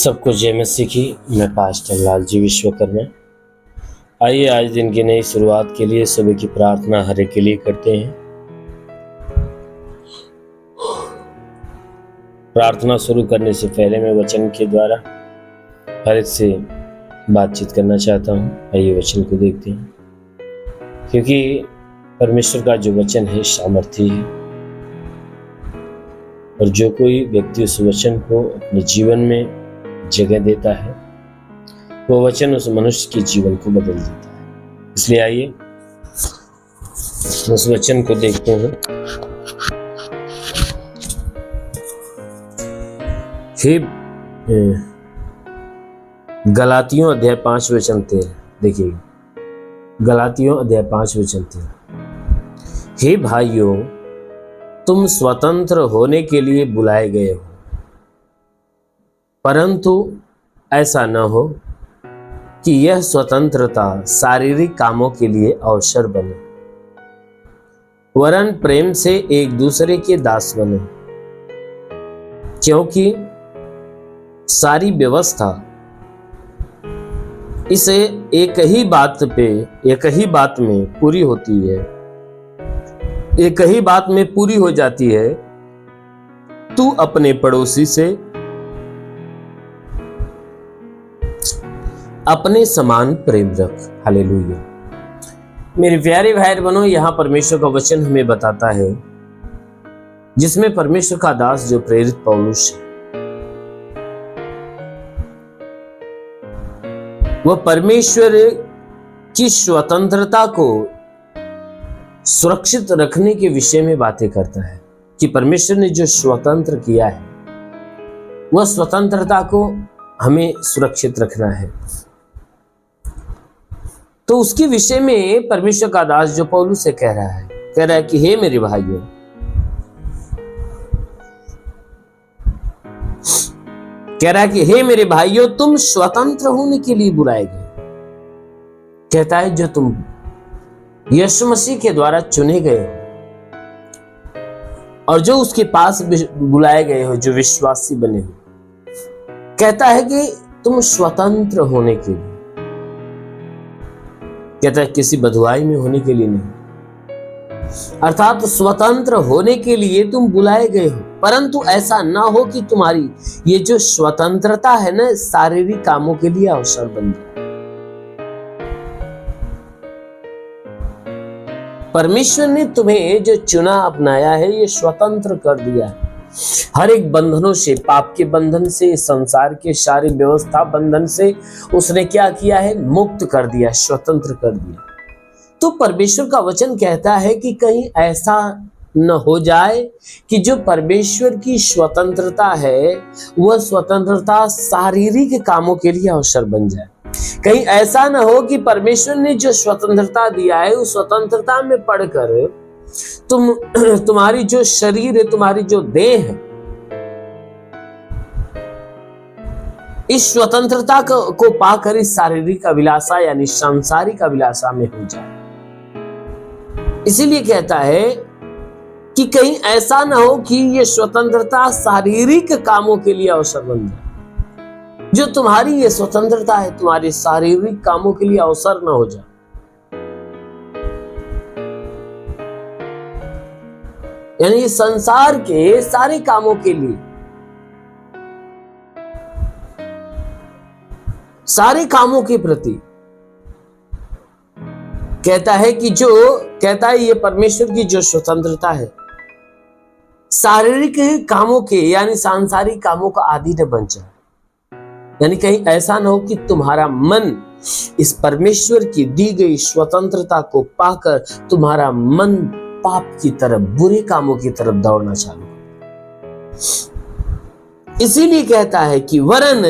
सबको जय मसीह की। मैं पास्टर लालजी विश्वकर्मा। आइए आज दिन की नई शुरुआत के लिए सुबह की प्रार्थना हर एक के लिए करते हैं। प्रार्थना शुरू करने से पहले मैं वचन के द्वारा हर एक से बातचीत करना चाहता हूँ। आइए वचन को देखते हैं, क्योंकि परमेश्वर का जो वचन है सामर्थी है, और जो कोई व्यक्ति उस वचन को अपने जीवन में जगह देता है वो वचन उस मनुष्य के जीवन को बदल देता है। इसलिए आइए उस वचन को देखते हैं। हे गलातियों अध्याय 5 वचन 13 देखिए, गलातियों अध्याय 5 वचन 13। हे भाइयों, तुम स्वतंत्र होने के लिए बुलाए गए हो, परंतु ऐसा न हो कि यह स्वतंत्रता शारीरिक कामों के लिए अवसर बने, वरन प्रेम से एक दूसरे के दास बने। क्योंकि सारी व्यवस्था इसे एक ही बात में पूरी होती है, एक ही बात में पूरी हो जाती है, तू अपने पड़ोसी से अपने समान प्रेम रख। हालेलुया। मेरे प्यारे भाई बहनों, यहां परमेश्वर का वचन हमें बताता है, जिसमें परमेश्वर का दास जो प्रेरित पौलुस है, वह परमेश्वर की स्वतंत्रता को सुरक्षित रखने के विषय में बातें करता है कि परमेश्वर ने जो स्वतंत्र किया है वह स्वतंत्रता को हमें सुरक्षित रखना है। तो उसके विषय में परमेश्वर का दास जो पौलुस से कह रहा है कि हे मेरे भाइयों, हे मेरे भाइयों, तुम स्वतंत्र होने के लिए बुलाए गए। कहता है जो तुम यीशु मसीह के द्वारा चुने गए हो और जो उसके पास बुलाए गए हो, जो विश्वासी बने हो, कहता है कि तुम स्वतंत्र होने के लिए। कहता है किसी बंधुआई में होने के लिए नहीं, अर्थात स्वतंत्र होने के लिए तुम बुलाए गए हो, परंतु ऐसा ना हो कि तुम्हारी ये जो स्वतंत्रता है ना, शारीरिक कामों के लिए अवसर बन जाए। परमेश्वर ने तुम्हें जो चुना अपनाया है, ये स्वतंत्र कर दिया है हर एक बंधनों से, पाप के बंधन से, संसार के सारी व्यवस्था बंधन से उसने क्या किया है, मुक्त कर दिया, स्वतंत्र कर दिया। तो परमेश्वर का वचन कहता है कि कहीं ऐसा न हो जाए कि जो परमेश्वर की स्वतंत्रता है वह स्वतंत्रता शारीरिक कामों के लिए अवसर बन जाए। कहीं ऐसा न हो कि परमेश्वर ने जो स्वतंत्रता दिया है उस स्वतंत्रता में पढ़कर तुम्हारी जो शरीर है, तुम्हारी जो देह है, इस स्वतंत्रता को पाकर इस शारीरिक अभिलाषा यानी सांसारिक अभिलाषा में हो जाए। इसीलिए कहता है कि कहीं ऐसा ना हो कि ये स्वतंत्रता शारीरिक कामों के लिए अवसर बन जाए। जो तुम्हारी ये स्वतंत्रता है तुम्हारे शारीरिक कामों के लिए अवसर ना हो जाए। यानी संसार के सारे कामों के लिए, सारे कामों के प्रति कहता है कि ये परमेश्वर की जो स्वतंत्रता है शारीरिक कामों के यानी सांसारिक कामों का आदी न बन जाए। यानी कहीं ऐसा न हो कि तुम्हारा मन इस परमेश्वर की दी गई स्वतंत्रता को पाकर तुम्हारा मन पाप की तरफ, बुरे कामों की तरफ दौड़ना चालू। इसीलिए कहता है कि वरन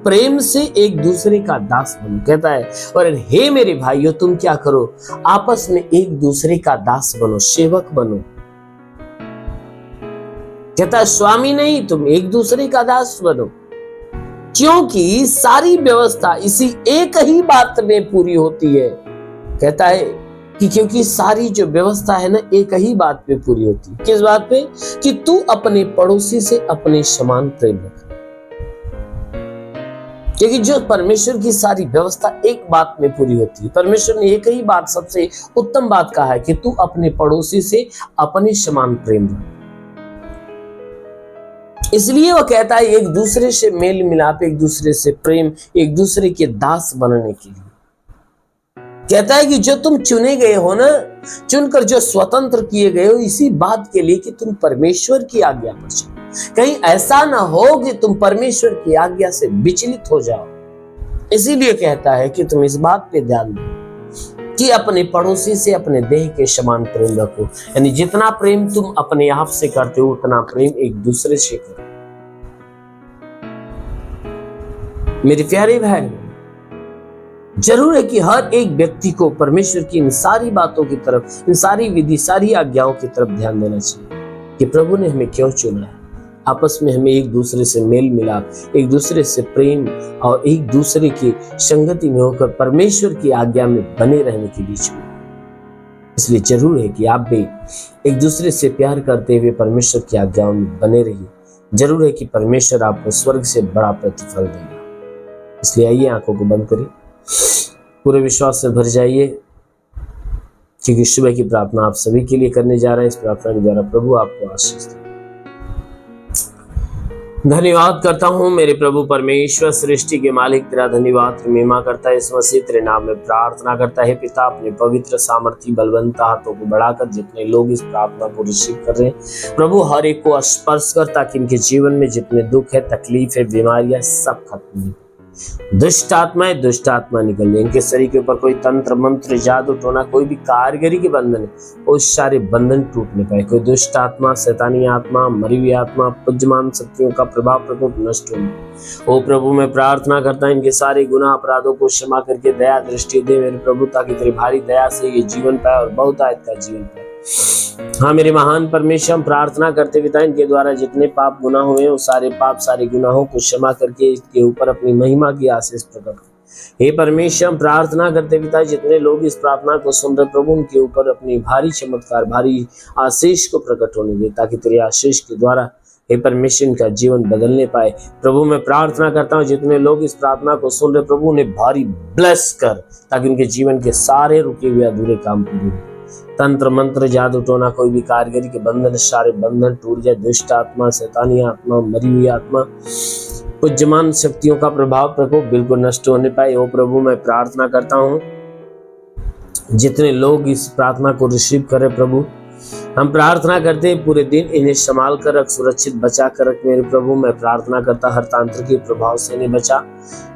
प्रेम से एक दूसरे का दास बनो। कहता है वरन हे मेरे भाइयों, तुम क्या करो, आपस में एक दूसरे का दास बनो, सेवक बनो। कहता है स्वामी नहीं, तुम एक दूसरे का दास बनो, क्योंकि सारी व्यवस्था इसी एक ही बात में पूरी होती है। कहता है कि क्योंकि सारी जो व्यवस्था है ना, एक ही बात पे पूरी होती है। किस बात पे? कि तू अपने पड़ोसी से अपने समान प्रेम रख। क्योंकि जो परमेश्वर की सारी व्यवस्था एक बात में पूरी होती है। परमेश्वर ने एक ही बात सबसे उत्तम बात कहा है कि तू अपने पड़ोसी से अपने समान प्रेम रख। इसलिए वह कहता है एक दूसरे से मेल मिलाप, एक दूसरे से प्रेम, एक दूसरे के दास बनने के लिए। कहता है कि जो तुम चुने गए हो ना, चुनकर जो स्वतंत्र किए गए हो, इसी बात के लिए कि तुम परमेश्वर की आज्ञा पर चलो। कहीं ऐसा ना हो कि तुम परमेश्वर की आज्ञा से विचलित हो जाओ। इसीलिए कहता है कि तुम इस बात पे ध्यान दो कि अपने पड़ोसी से अपने देह के समान प्रेम रखो। यानी जितना प्रेम तुम अपने आप से करते हो उतना प्रेम एक दूसरे से करो। मेरे प्यारे भाई, जरूर है कि हर एक व्यक्ति को परमेश्वर की इन सारी बातों की तरफ, इन सारी विधि, सारी आज्ञाओं की तरफ ध्यान देना चाहिए कि प्रभु ने हमें क्यों चुना है। आपस में हमें एक दूसरे से मेल मिलाप, एक दूसरे से प्रेम और एक दूसरे की संगति में होकर परमेश्वर की आज्ञा में बने रहने के लिए चुना। इसलिए जरूर है कि आप भी एक दूसरे से प्यार करते हुए परमेश्वर की आज्ञाओं में बने रहिए। जरूर है कि परमेश्वर आपको स्वर्ग से बड़ा प्रतिफल देगा। इसलिए आइए आंखों को बंद करिए, पूरे विश्वास से भर जाइए, क्योंकि सुबह की प्रार्थना आप सभी के लिए करने जा रहे हैं। इस प्रार्थना के द्वारा प्रभु आपको आशीष दे। धन्यवाद करता हूँ मेरे प्रभु परमेश्वर, सृष्टि के मालिक, तेरा धन्यवाद महिमा करता है। इस मसीह तेरे नाम में प्रार्थना करता है पिता, अपने पवित्र सामर्थी बलवंत हाथों को बढ़ाकर जितने लोग इस प्रार्थना को रिसीव कर रहे हैं प्रभु, हर एक को स्पर्श कर, ताकि इनके जीवन में जितने दुख है, तकलीफ है, बीमारियां सब खत्म हो। दुष्ट आत्मा निकल जाए। इनके शरीर के ऊपर कोई तंत्र मंत्र जादू टोना, कोई भी कारीगरी के बंधन है, वो सारे बंधन टूटने पाए। कोई दुष्ट आत्मा, शैतानी आत्मा, मरी हुई आत्मा, पुज्यमान शक्तियों का प्रभाव प्रकोप नष्ट हो। ओ प्रभु, मैं प्रार्थना करता हूं इनके सारे गुनाह अपराधों को क्षमा करके दया दृष्टि दे मेरे प्रभु, ताकि तेरी भारी दया से ये जीवन पाए और बहुतायत का जीवन पाए। हाँ मेरे महान परमेश्वर, हम प्रार्थना करते पिता, इनके द्वारा जितने पाप गुनाह हुए हैं, उस सारे पाप, सारे गुनाहों को क्षमा करके इसके ऊपर अपनी महिमा की आशीष प्रकट कर। हे परमेश्वर, हम प्रार्थना करते पिता, जितने लोग इस प्रार्थना को सुन रहे प्रभु, उनके ऊपर अपनी भारी चमत्कार, भारी आशीष को प्रकट होने दे, ताकि तेरी आशीष के द्वारा हे परमेश्वर इनका जीवन बदलने पाए। प्रभु मैं प्रार्थना करता हूँ जितने लोग इस प्रार्थना को सुन रहे प्रभु, उन्हें भारी ब्लेस कर, ताकि उनके जीवन के सारे रुके हुए अधूरे काम पूरे हो। तंत्र मंत्र जादू टोना, कोई भी कारीगरी के बंधन, सारे बंधन टूट जाए। दुष्ट आत्मा, शैतानी आत्मा, मरी हुई आत्मा, पुज्यमान शक्तियों का प्रभाव प्रकोप बिल्कुल नष्ट होने पाए। ओ प्रभु मैं प्रार्थना करता हूँ जितने लोग इस प्रार्थना को रिसीव करे प्रभु, हम प्रार्थना करते हैं पूरे दिन इन्हें संभाल कर रख, सुरक्षित बचा कर रख मेरे प्रभु। मैं प्रार्थना करता हर तांत्र के प्रभाव से इन्हें बचा।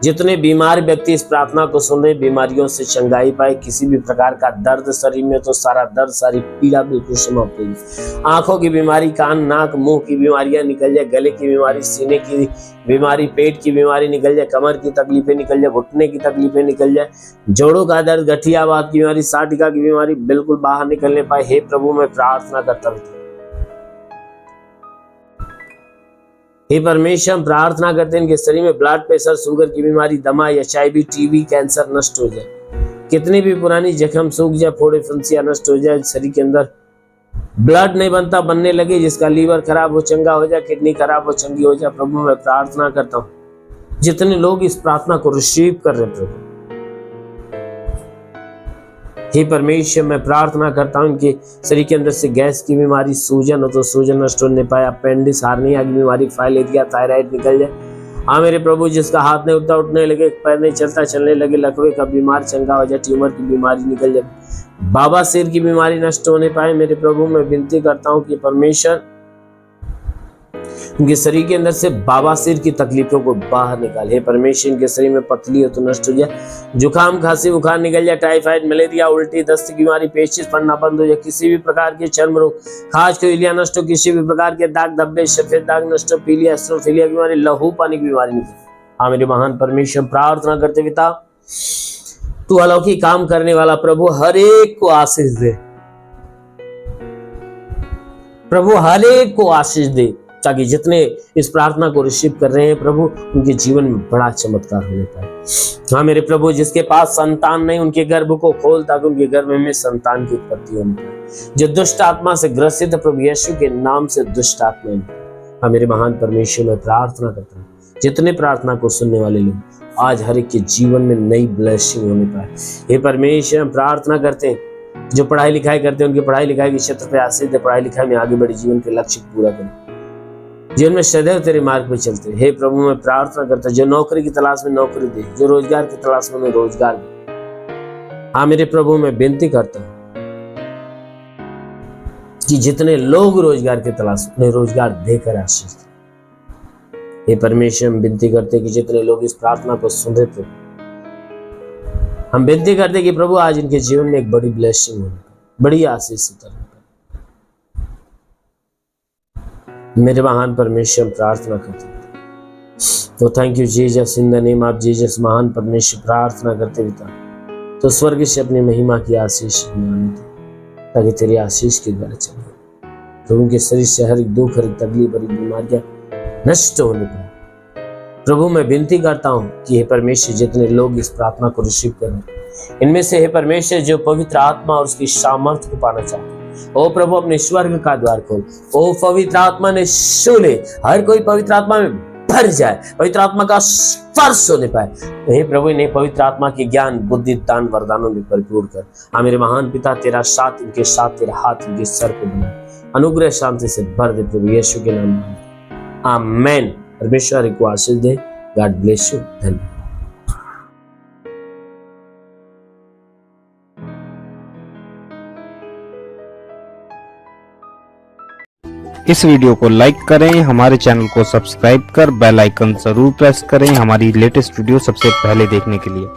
जितने बीमार व्यक्ति इस प्रार्थना को सुन रहे, बीमारियों से चंगाई पाए। किसी भी प्रकार का दर्द शरीर में तो सारा दर्द, सारी पीड़ा बिल्कुल समाप्त हो। आंखों की बीमारी, कान नाक मुंह की बीमारियां निकल जाए, गले की बीमारी, सीने की बीमारी, पेट की बीमारी निकल जाए, कमर की तकलीफें निकल जाए, घुटने की तकलीफें निकल जाए, जोड़ों का दर्द, गठियावात की बीमारी, साटिका की बीमारी बिल्कुल बाहर निकलने पाए। हे प्रभु मैं प्रार्थना करता हूँ, हे परमेश्वर हम प्रार्थना करते हैं इनके शरीर में ब्लड प्रेशर, शुगर की बीमारी, दमा, HIV, TB, कैंसर नष्ट हो जाए। कितनी भी पुरानी जख्म सूख जाए, फोड़े फुंसियां नष्ट हो जाए, शरीर के अंदर ब्लड नहीं बनता, बनने लगे, जिसका लीवर खराब हो चंगा हो जाए, किडनी खराब हो चंगी हो जाए। प्रभु मैं प्रार्थना करता हूँ जितने लोग इस प्रार्थना को रिसीव कर रहे प्रभु, हे परमेश्वर मैं प्रार्थना करता हूँ इनके शरीर के अंदर से गैस की बीमारी, सूजन हो तो सूजन नष्ट होने पाए, अपेंडिक्स, हार्निया की बीमारी, फाइलेरिया, थायराइड निकल जाए। हाँ मेरे प्रभु, जिसका हाथ नहीं उठता, उठने लगे, पैर नहीं चलता, चलने लगे, लकवे का बीमार चंगा हो जाए, ट्यूमर की बीमारी निकल जाए, बाबा सिर की बीमारी नष्ट होने पाए। मेरे प्रभु मैं विनती करता हूँ कि परमेश्वर इनके शरीर के अंदर से बाबा सिर की तकलीफों को बाहर निकाल। हे परमेश्वर इनके शरीर में पतली हो तो नष्ट हो जाए, जुकाम खांसी बुखार निकल जाए, टाइफाइड मलेरिया उल्टी दस्त की बीमारी, पेचिश पड़ना बंद हो जाए, किसी भी प्रकार के चर्म रोग, खाज खुजलियां नष्ट हो, किसी भी प्रकार के दाग धब्बे, सफेद दाग नष्ट हो, पीलिया एस्ट्रोफिलिया की बीमारी, लहू पानी की बीमारी निकले। हाँ मेरे महान परमेश्वर प्रार्थना करते पिता, तू अलौकिक काम करने वाला प्रभु हर एक को आशीष दे प्रभु, हर एक को आशीष दे, ताकि जितने इस प्रार्थना को रिसीव कर रहे हैं प्रभु, उनके जीवन में बड़ा चमत्कार होने पाए। हाँ मेरे प्रभु, जिसके पास संतान नहीं उनके गर्भ को खोल, ताकि उनके गर्भ में संतान की उत्पत्ति होने पाए। जो दुष्ट आत्मा से ग्रसित प्रभु यीशु के नाम से दुष्ट आत्मा। हाँ मेरे महान परमेश्वर मैं प्रार्थना करता हूँ जितने प्रार्थना को सुनने वाले लोग आज हर एक के जीवन में नई ब्लेसिंग होने पाए। हे परमेश्वर, हम प्रार्थना करते हैं जो पढ़ाई लिखाई करते हैं उनकी पढ़ाई लिखाई के क्षेत्र पे आशीष दे, पढ़ाई लिखाई में आगे बढ़े, जीवन के लक्ष्य को पूरा करें, जीवन में सदैव तेरे मार्ग पे चलते। हे प्रभु, मैं प्रार्थना करता जो नौकरी की तलाश में नौकरी दे, जो रोजगार की तलाश में रोजगार दे। हाँ मेरे प्रभु, मैं विनती करता हूँ कि जितने लोग रोजगार की तलाश में उन्हें रोजगार देकर आशीष दे। हे परमेश्वर, हम विनती करते कि जितने लोग इस प्रार्थना को सुन रहे थे, हम विनती करते कि प्रभु आज इनके जीवन में एक बड़ी ब्लेसिंग होने, बड़ी आशीष उतरने। मेरे महान परमेश्वर, हम प्रार्थना करते तो thank you Jesus, in the name of Jesus. महान परमेश्वर, प्रार्थना करते पिता तो स्वर्ग से अपनी महिमा की आशीष ताकि तेरी आशीष के द्वारा चले प्रभु के शरीर से हर एक दुख, हर एक तकलीफ, हर एक बीमारियां नष्ट होने पाए। प्रभु, मैं विनती करता हूँ कि हे परमेश्वर, जितने लोग इस प्रार्थना को रिसीव करें, इनमें से हे परमेश्वर जो पवित्र आत्मा और उसकी सामर्थ्य को पाना चाहते हैं, ओ प्रभु अपने स्वर्ग का द्वार खोल, ओ पवित्र आत्मा ने छूले, हर कोई पवित्र आत्मा में भर जाए, पवित्र आत्मा का स्पर्श होने पाए। हे प्रभु, इन्हें पवित्र आत्मा के ज्ञान, बुद्धि, दान, वरदानों में परिपूर्ण कर। हाँ मेरे महान पिता, तेरा साथ इनके साथ, तेरा हाथ इनके सर पे बना, अनुग्रह शांति से भर दे प्रभु यीशु के नाम में, आमेन। परमेश्वर को आशीष दे। God bless you. धन्यवाद। इस वीडियो को लाइक करें, हमारे चैनल को सब्सक्राइब कर बेल आइकन जरूर प्रेस करें हमारी लेटेस्ट वीडियो सबसे पहले देखने के लिए।